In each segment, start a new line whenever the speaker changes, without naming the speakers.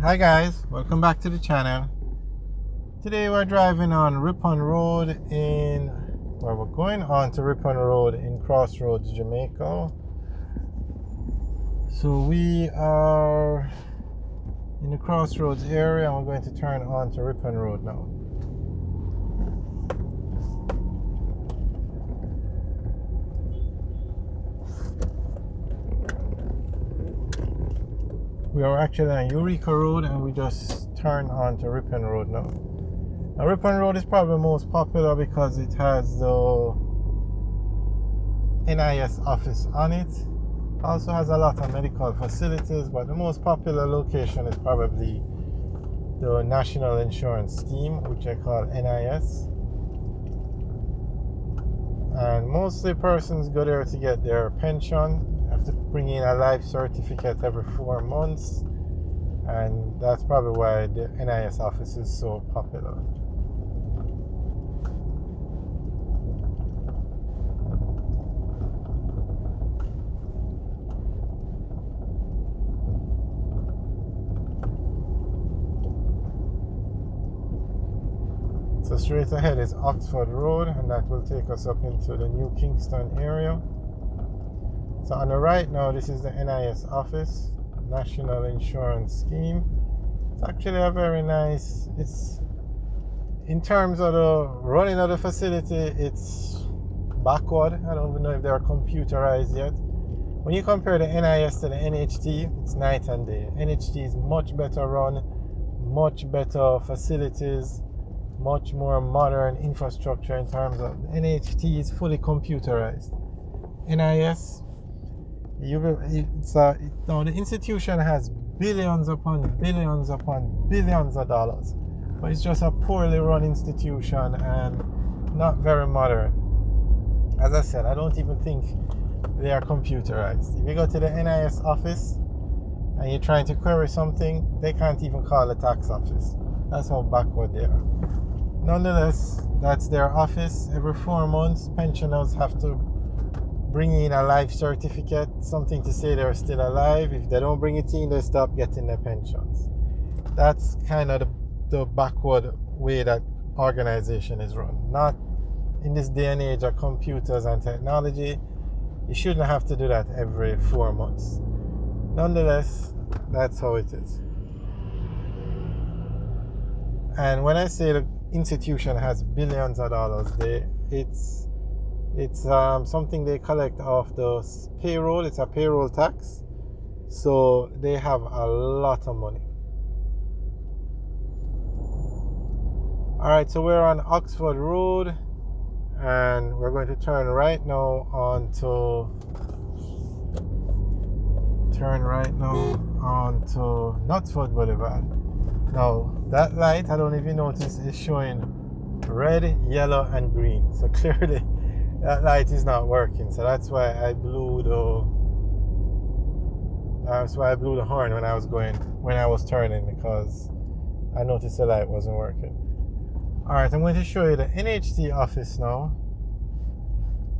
Hi guys, welcome back to the channel. Today we're driving on Rippon Road we're going on to Rippon Road in Cross Roads Jamaica. So we are in the Crossroads area and we're going to turn on to Rippon Road now. We are actually on Eureka Road and we just turned on to Rippon Road now. Now Rippon Road is probably most popular because it has the NIS office on it. Also has a lot of medical facilities, but the most popular location is probably the National Insurance Scheme, which I call NIS. And mostly persons go there to get their pension. You have to bring in a life certificate every 4 months, and that's probably why the NIS office is so popular. So straight ahead is Oxford Road, and that will take us up into the New Kingston area. So on the right now, this is the NIS office, National Insurance Scheme. It's actually a very nice, in terms of the running of the facility, it's backward. I don't even know if they're computerized yet. When you compare the NIS to the NHD, it's night and day. NHD is much better run, much better facilities, much more modern infrastructure in terms of NHT is fully computerized. NIS, now the institution has billions upon billions upon billions of dollars, but it's just a poorly run institution and not very modern. As I said, I don't even think they are computerized. If you go to the NIS office and you're trying to query something, they can't even call the tax office. That's how backward they are. Nonetheless, that's their office. Every 4 months, pensioners have to bring in a life certificate, something to say they're still alive. If they don't bring it in, they stop getting their pensions. That's kind of the backward way that organization is run. Not in this day and age of computers and technology. You shouldn't have to do that every 4 months. Nonetheless, that's how it is. And when I say the institution has billions of dollars, it's something they collect off the payroll. It's a payroll tax, so they have a lot of money. All right, so we're on Oxford Road, and we're going to turn right now onto Knutsford Boulevard. Now, that light, I don't even notice, is showing red, yellow, and green. So clearly, that light is not working. So that's why I blew the horn when I was turning, because I noticed the light wasn't working. All right, I'm going to show you the Nhd office now.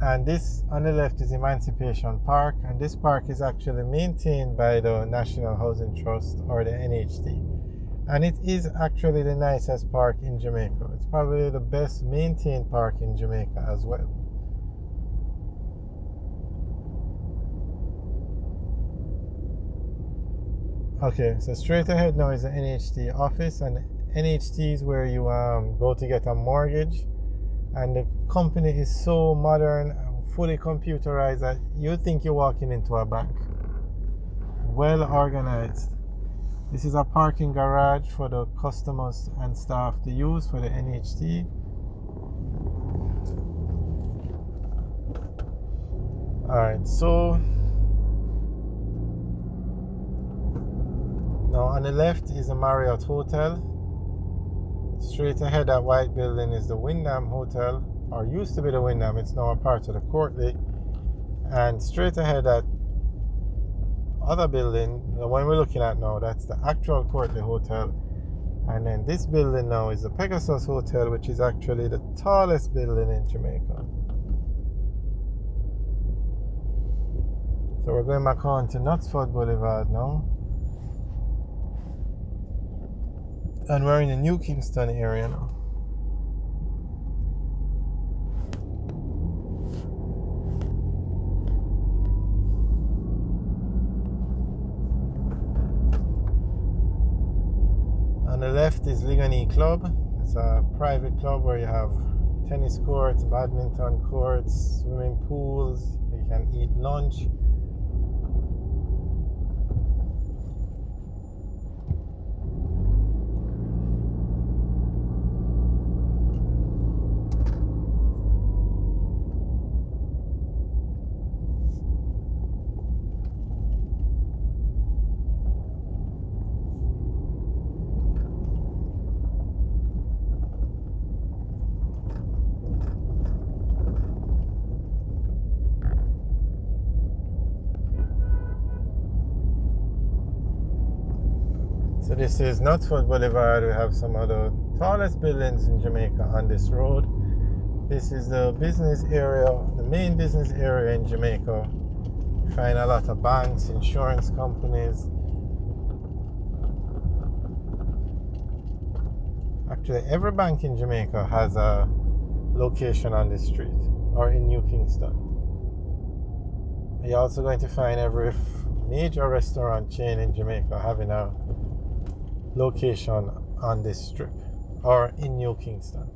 And this on the left is Emancipation Park, and this park is actually maintained by the National Housing Trust, or the NHD. And it is actually the nicest park in Jamaica. It's probably the best maintained park in Jamaica as well. Okay, so straight ahead now is the NHD office, and NHD is where you go to get a mortgage. And the company is so modern and fully computerized that you think you're walking into a bank. Well organized. This is a parking garage for the customers and staff to use for the NHD. Alright, so now on the left is the Marriott Hotel. Straight ahead, that white building is the Wyndham Hotel, or used to be the Wyndham. It's now a part of the Courtly. And straight ahead, that other building, the one we're looking at now, that's the actual Courtly Hotel. And then this building now is the Pegasus Hotel, which is actually the tallest building in Jamaica. So we're going back on to Knutsford Boulevard now. And we're in the New Kingston area now. On the left is Ligani Club. It's a private club where you have tennis courts, badminton courts, swimming pools. You can eat lunch. So this is Knutsford Boulevard. We have some of the tallest buildings in Jamaica on this road. This is the business area, the main business area in Jamaica. You find a lot of banks, insurance companies. Actually, every bank in Jamaica has a location on this street or in New Kingston. You're also going to find every major restaurant chain in Jamaica having a location on this strip or in New Kingston.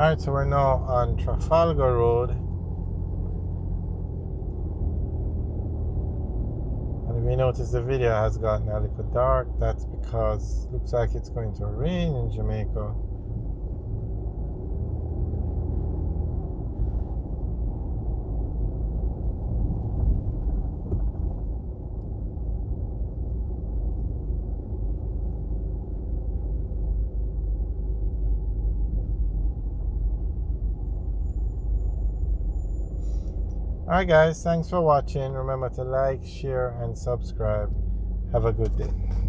Alright, so we're now on Trafalgar Road. And if you notice, the video has gotten a little dark. That's because it looks like it's going to rain in Jamaica. Alright guys, thanks for watching. Remember to like, share and subscribe. Have a good day.